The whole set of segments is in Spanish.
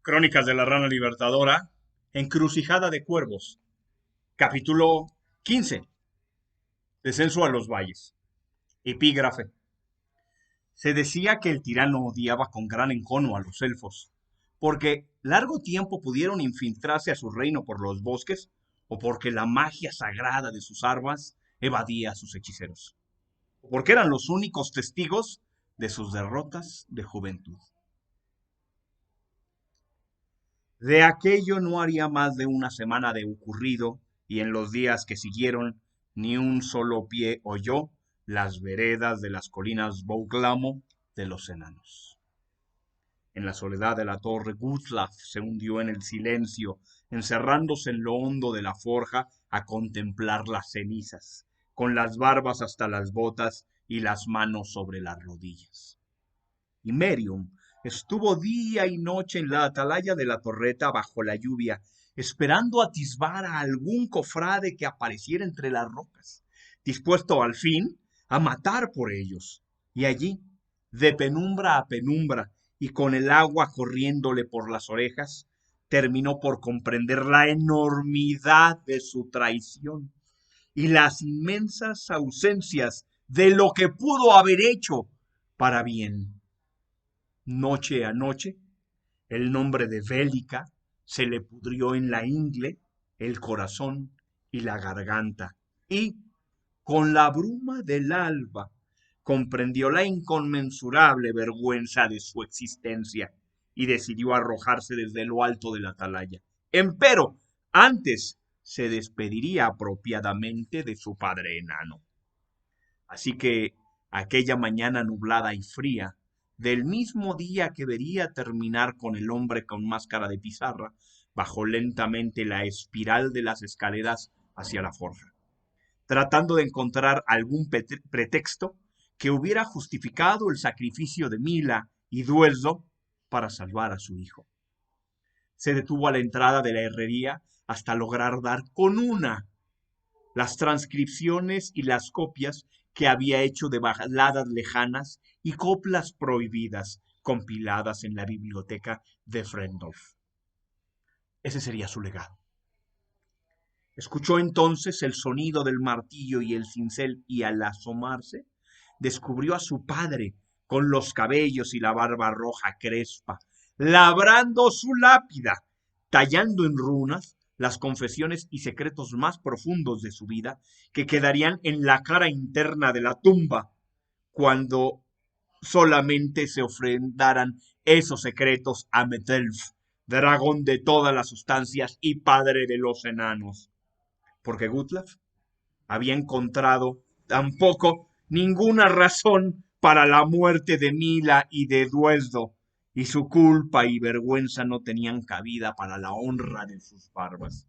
Crónicas de la Rana Libertadora, Encrucijada de Cuervos, capítulo 15. Descenso a los valles. Epígrafe. Se decía que el tirano odiaba con gran encono a los elfos, porque largo tiempo pudieron infiltrarse a su reino por los bosques, o porque la magia sagrada de sus armas evadía a sus hechiceros, o porque eran los únicos testigos de sus derrotas de juventud. De aquello no haría más de una semana de ocurrido, y en los días que siguieron ni un solo pie oyó las veredas de las colinas Bouclamo de los enanos. En la soledad de la torre, Guthlaf se hundió en el silencio, encerrándose en lo hondo de la forja a contemplar las cenizas, con las barbas hasta las botas y las manos sobre las rodillas. Y Merium estuvo día y noche en la atalaya de la torreta bajo la lluvia, esperando atisbar a algún cofrade que apareciera entre las rocas, dispuesto al fin a matar por ellos. Y allí, de penumbra a penumbra, y con el agua corriéndole por las orejas, terminó por comprender la enormidad de su traición y las inmensas ausencias de lo que pudo haber hecho para bien. Noche a noche, el nombre de Bélica se le pudrió en la ingle, el corazón y la garganta, y, con la bruma del alba, comprendió la inconmensurable vergüenza de su existencia y decidió arrojarse desde lo alto de la atalaya. Empero, antes se despediría apropiadamente de su padre enano. Así que aquella mañana nublada y fría, del mismo día que vería terminar con el hombre con máscara de pizarra, bajó lentamente la espiral de las escaleras hacia la forja, tratando de encontrar algún pretexto que hubiera justificado el sacrificio de Mila y Duelzo para salvar a su hijo. Se detuvo a la entrada de la herrería hasta lograr dar con una las transcripciones y las copias que había hecho de baladas lejanas y coplas prohibidas compiladas en la biblioteca de Frendorf. Ese sería su legado. Escuchó entonces el sonido del martillo y el cincel y al asomarse descubrió a su padre con los cabellos y la barba roja crespa, labrando su lápida, tallando en runas las confesiones y secretos más profundos de su vida que quedarían en la cara interna de la tumba cuando solamente se ofrendaran esos secretos a Metelf, dragón de todas las sustancias y padre de los enanos. Porque Guthlaf había encontrado tampoco ninguna razón para la muerte de Mila y de Duezdo, y su culpa y vergüenza no tenían cabida para la honra de sus barbas.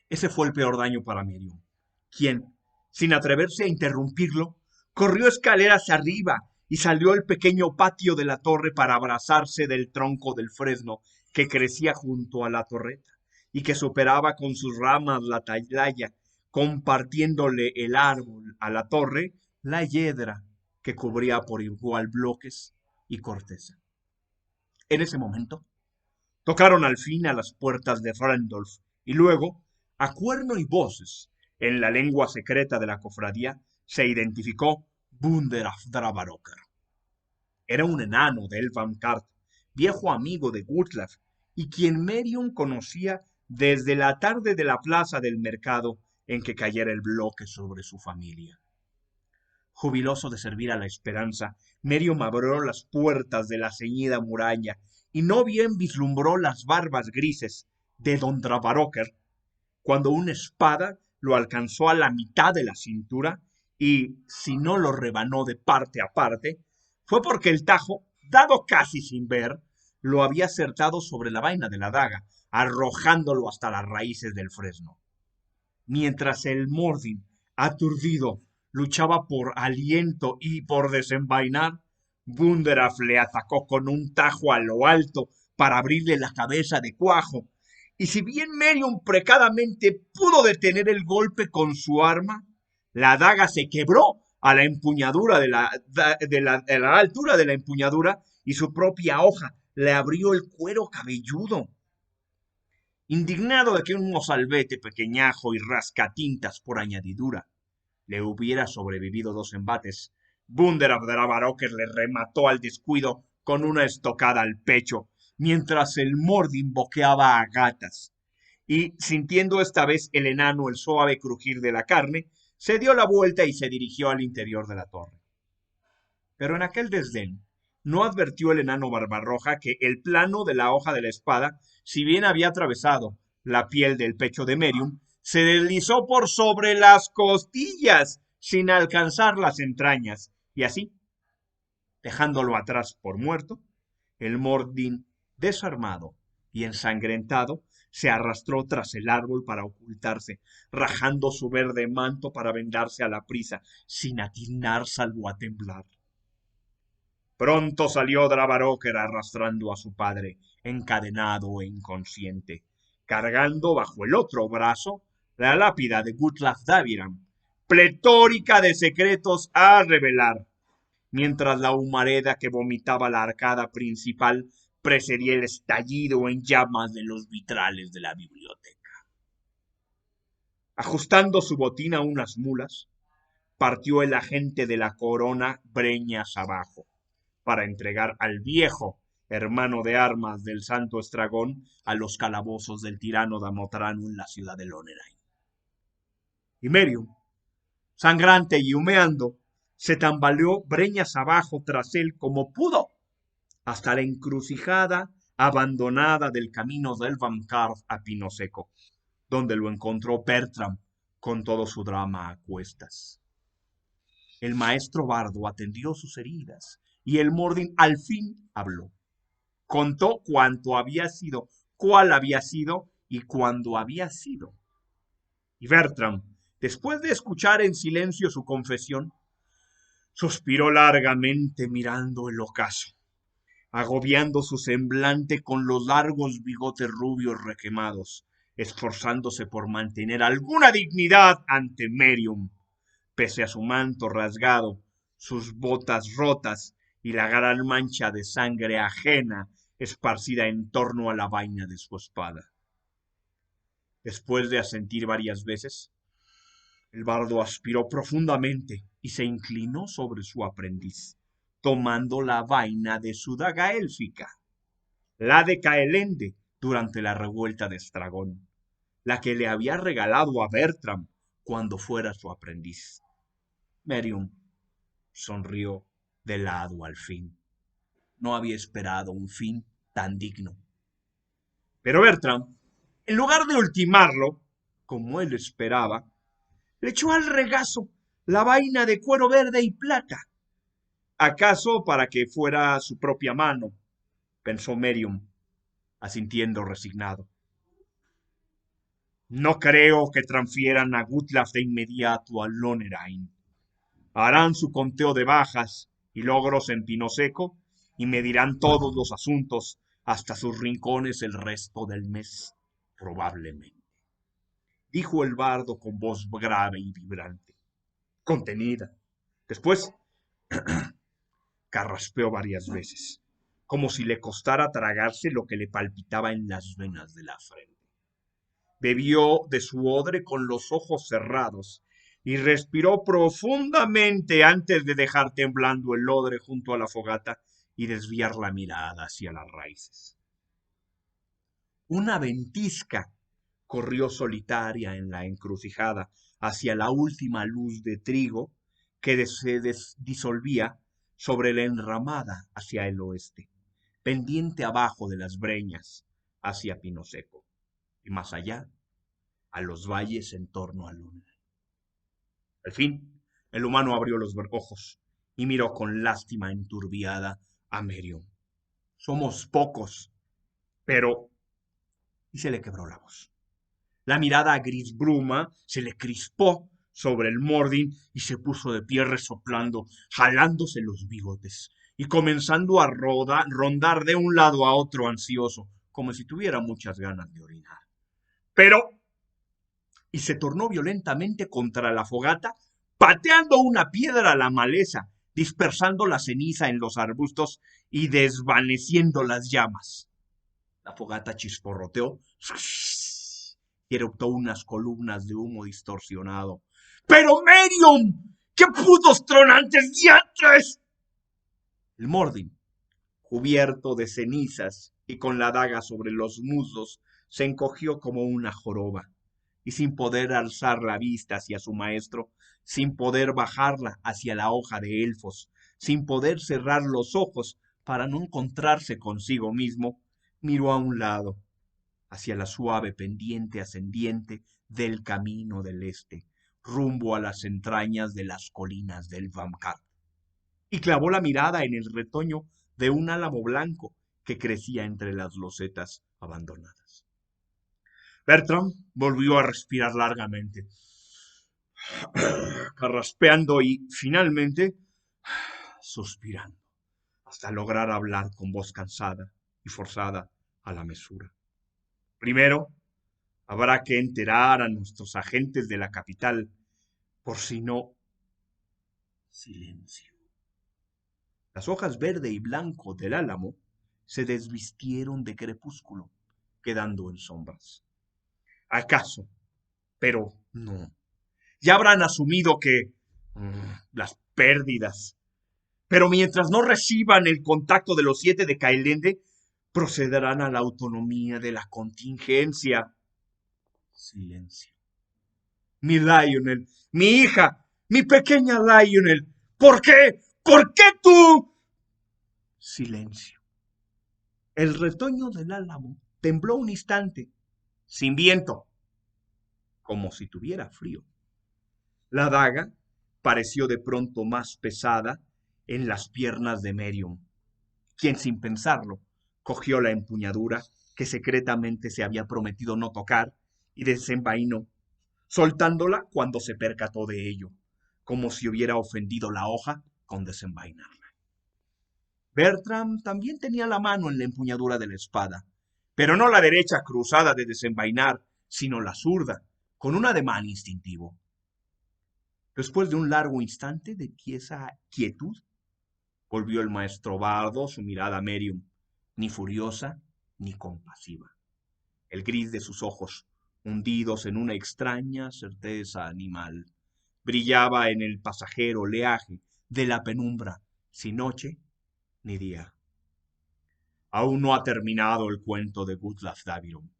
Ese fue el peor daño para Merium, quien, sin atreverse a interrumpirlo, corrió escaleras arriba y salió al pequeño patio de la torre para abrazarse del tronco del fresno que crecía junto a la torreta y que superaba con sus ramas la atalaya, compartiéndole el árbol a la torre la hiedra que cubría por igual bloques y corteza. En ese momento, tocaron al fin a las puertas de Frendolf y luego, a cuerno y voces, en la lengua secreta de la cofradía, se identificó Bunderaf Dravaroker. Era un enano de Elfamkart, viejo amigo de Guthlaf, y quien Merium conocía desde la tarde de la plaza del mercado en que cayera el bloque sobre su familia. Jubiloso de servir a la esperanza, Merium abrió las puertas de la ceñida muralla y no bien vislumbró las barbas grises de don Dravaroker cuando una espada lo alcanzó a la mitad de la cintura y, si no lo rebanó de parte a parte, fue porque el tajo, dado casi sin ver, lo había acertado sobre la vaina de la daga, arrojándolo hasta las raíces del fresno. Mientras el Mordin, aturdido, luchaba por aliento y por desenvainar, Bunderaf le atacó con un tajo a lo alto para abrirle la cabeza de cuajo, y si bien Merium precadamente pudo detener el golpe con su arma, la daga se quebró a la empuñadura de la altura de la empuñadura y su propia hoja le abrió el cuero cabelludo. Indignado de que un mozalbete pequeñajo y rascatintas por añadidura le hubiera sobrevivido 2 embates, Bunderabdrabaroker le remató al descuido con una estocada al pecho, mientras el Mordin boqueaba a gatas, y, sintiendo esta vez el enano el suave crujir de la carne, se dio la vuelta y se dirigió al interior de la torre. Pero en aquel desdén no advirtió el enano Barbarroja que el plano de la hoja de la espada, si bien había atravesado la piel del pecho de Merium, se deslizó por sobre las costillas sin alcanzar las entrañas, y así, dejándolo atrás por muerto, el Mordin, desarmado y ensangrentado, se arrastró tras el árbol para ocultarse, rajando su verde manto para vendarse a la prisa, sin atinar salvo a temblar. Pronto salió Dravaroker arrastrando a su padre, encadenado e inconsciente, cargando bajo el otro brazo la lápida de Gutlaf Daviram, pletórica de secretos a revelar, mientras la humareda que vomitaba la arcada principal precedía el estallido en llamas de los vitrales de la biblioteca. Ajustando su botín a unas mulas, partió el agente de la corona breñas abajo, para entregar al viejo hermano de armas del santo estragón a los calabozos del tirano Damotrano en la ciudad de Lönnerein. Y Merium, sangrante y humeando, se tambaleó breñas abajo tras él como pudo, hasta la encrucijada abandonada del camino del Elvamkarth a Pino Seco, donde lo encontró Bertram con todo su drama a cuestas. El maestro bardo atendió sus heridas y el Mordin al fin habló. Contó cuánto había sido, cuál había sido y cuándo había sido. Y Bertram, después de escuchar en silencio su confesión, suspiró largamente mirando el ocaso, agobiando su semblante con los largos bigotes rubios requemados, esforzándose por mantener alguna dignidad ante Merium, pese a su manto rasgado, sus botas rotas y la gran mancha de sangre ajena esparcida en torno a la vaina de su espada. Después de asentir varias veces, el bardo aspiró profundamente y se inclinó sobre su aprendiz, tomando la vaina de su daga élfica, la de Caelende durante la revuelta de Estragón, la que le había regalado a Bertram cuando fuera su aprendiz. Merium sonrió de lado al fin. No había esperado un fin tan digno. Pero Bertram, en lugar de ultimarlo, como él esperaba, le echó al regazo la vaina de cuero verde y plata. ¿Acaso para que fuera su propia mano?, pensó Merium, asintiendo resignado. No creo que transfieran a Gutlaf de inmediato a Lönnerein. Harán su conteo de bajas y logros en Pino Seco y medirán todos los asuntos hasta sus rincones el resto del mes, probablemente, dijo el bardo con voz grave y vibrante, contenida. Después carraspeó varias veces, como si le costara tragarse lo que le palpitaba en las venas de la frente. Bebió de su odre con los ojos cerrados y respiró profundamente antes de dejar temblando el odre junto a la fogata y desviar la mirada hacia las raíces. Una ventisca corrió solitaria en la encrucijada hacia la última luz de trigo que se disolvía sobre la enramada hacia el oeste, pendiente abajo de las breñas hacia Pino Seco, y más allá, a los valles en torno a Luna. Al fin, el humano abrió los ojos y miró con lástima enturbiada a Merium. Somos pocos, pero... Y se le quebró la voz. La mirada gris bruma se le crispó sobre el Mordin y se puso de pie resoplando, jalándose los bigotes y comenzando a rondar de un lado a otro ansioso, como si tuviera muchas ganas de orinar. Pero... y se tornó violentamente contra la fogata, pateando una piedra a la maleza, dispersando la ceniza en los arbustos y desvaneciendo las llamas. La fogata chisporroteó y eruptó unas columnas de humo distorsionado. ¡Pero Merium! ¡Qué putos tronantes diantres! El Mordin, cubierto de cenizas y con la daga sobre los muslos, se encogió como una joroba, y sin poder alzar la vista hacia su maestro, sin poder bajarla hacia la hoja de elfos, sin poder cerrar los ojos para no encontrarse consigo mismo, miró a un lado, hacia la suave pendiente ascendiente del camino del este, rumbo a las entrañas de las colinas del Vamkar, y clavó la mirada en el retoño de un álamo blanco que crecía entre las losetas abandonadas. Bertram volvió a respirar largamente, carraspeando y, finalmente, suspirando, hasta lograr hablar con voz cansada y forzada a la mesura. Primero, habrá que enterar a nuestros agentes de la capital, por si no... Silencio. Las hojas verde y blanco del álamo se desvistieron de crepúsculo, quedando en sombras. ¿Acaso? Pero no. Ya habrán asumido que las pérdidas. Pero mientras no reciban el contacto de los 7 de Caelende, procederán a la autonomía de la contingencia. Silencio. Mi Lionel, mi hija, mi pequeña Lionel, ¿por qué? ¿Por qué tú? Silencio. El retoño del álamo tembló un instante, sin viento, como si tuviera frío. La daga pareció de pronto más pesada en las piernas de Merium, quien sin pensarlo cogió la empuñadura que secretamente se había prometido no tocar y desenvainó, soltándola cuando se percató de ello, como si hubiera ofendido la hoja con desenvainarla. Bertram también tenía la mano en la empuñadura de la espada, pero no la derecha cruzada de desenvainar, sino la zurda, con un ademán instintivo. Después de un largo instante de tiesa quietud, volvió el maestro bardo su mirada a Merium, ni furiosa ni compasiva. El gris de sus ojos, hundidos en una extraña certeza animal, brillaba en el pasajero oleaje de la penumbra, sin noche ni día. Aún no ha terminado el cuento de Gutlaf Daviron.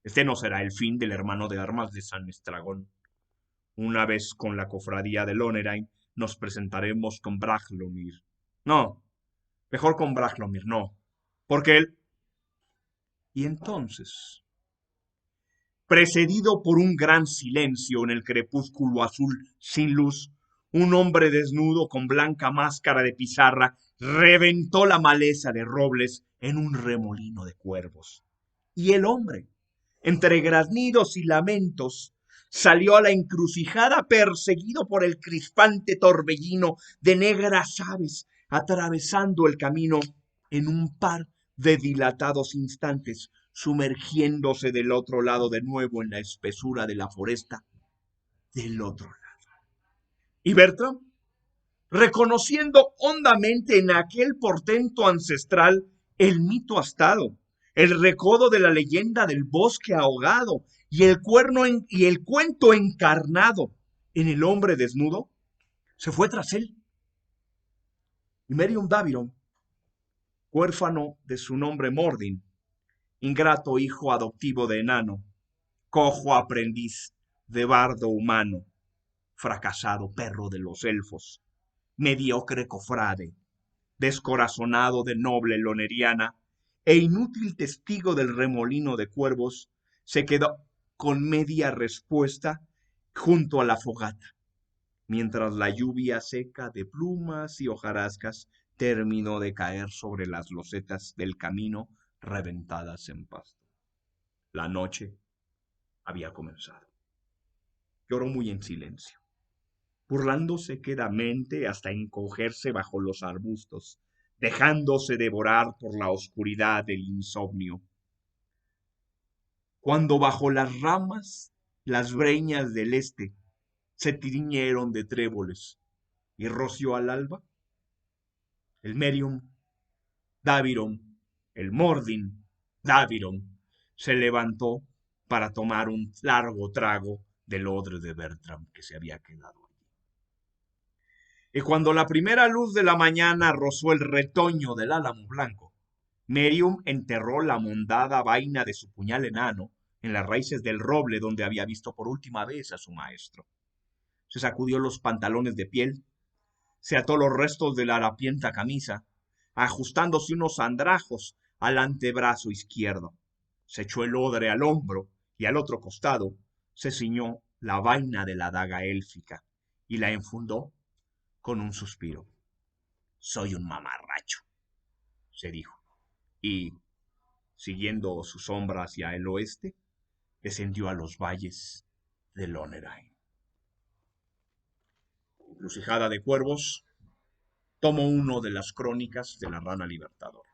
Este no será el fin del hermano de armas de San Estragón. Una vez con la cofradía de Lonerheim, nos presentaremos con Braglomir. No, mejor con Braglomir, no, porque él... Y entonces, precedido por un gran silencio en el crepúsculo azul sin luz, un hombre desnudo con blanca máscara de pizarra reventó la maleza de robles en un remolino de cuervos. Y el hombre, entre graznidos y lamentos, salió a la encrucijada perseguido por el crispante torbellino de negras aves, atravesando el camino en un par de dilatados instantes, sumergiéndose del otro lado de nuevo en la espesura de la foresta del otro lado. Y Bertram, reconociendo hondamente en aquel portento ancestral el mito astado, el recodo de la leyenda del bosque ahogado y el cuento encarnado en el hombre desnudo, se fue tras él. Y Merium Daviron, huérfano de su nombre Mordin, ingrato hijo adoptivo de enano, cojo aprendiz de bardo humano, fracasado perro de los elfos, mediocre cofrade, descorazonado de noble loneriana e inútil testigo del remolino de cuervos, se quedó con media respuesta junto a la fogata, mientras la lluvia seca de plumas y hojarascas terminó de caer sobre las losetas del camino reventadas en pasto. La noche había comenzado. Lloró muy en silencio, burlándose quedamente hasta encogerse bajo los arbustos, dejándose devorar por la oscuridad del insomnio. Cuando bajo las ramas las breñas del este se tiñeron de tréboles y roció al alba, el Merium, Daviron, el Mordin, Daviron, se levantó para tomar un largo trago del odre de Bertram que se había quedado allí. Y cuando la primera luz de la mañana rozó el retoño del álamo blanco, Merium enterró la mondada vaina de su puñal enano en las raíces del roble donde había visto por última vez a su maestro. Se sacudió los pantalones de piel, se ató los restos de la harapienta camisa, ajustándose unos andrajos al antebrazo izquierdo. Se echó el odre al hombro y al otro costado se ciñó la vaina de la daga élfica y la enfundó con un suspiro. Soy un mamarracho, se dijo, y, siguiendo su sombra hacia el oeste, descendió a los valles de Lonerheim. Encrucijada de Cuervos, tomo 1 de las crónicas de la Rana Libertadora.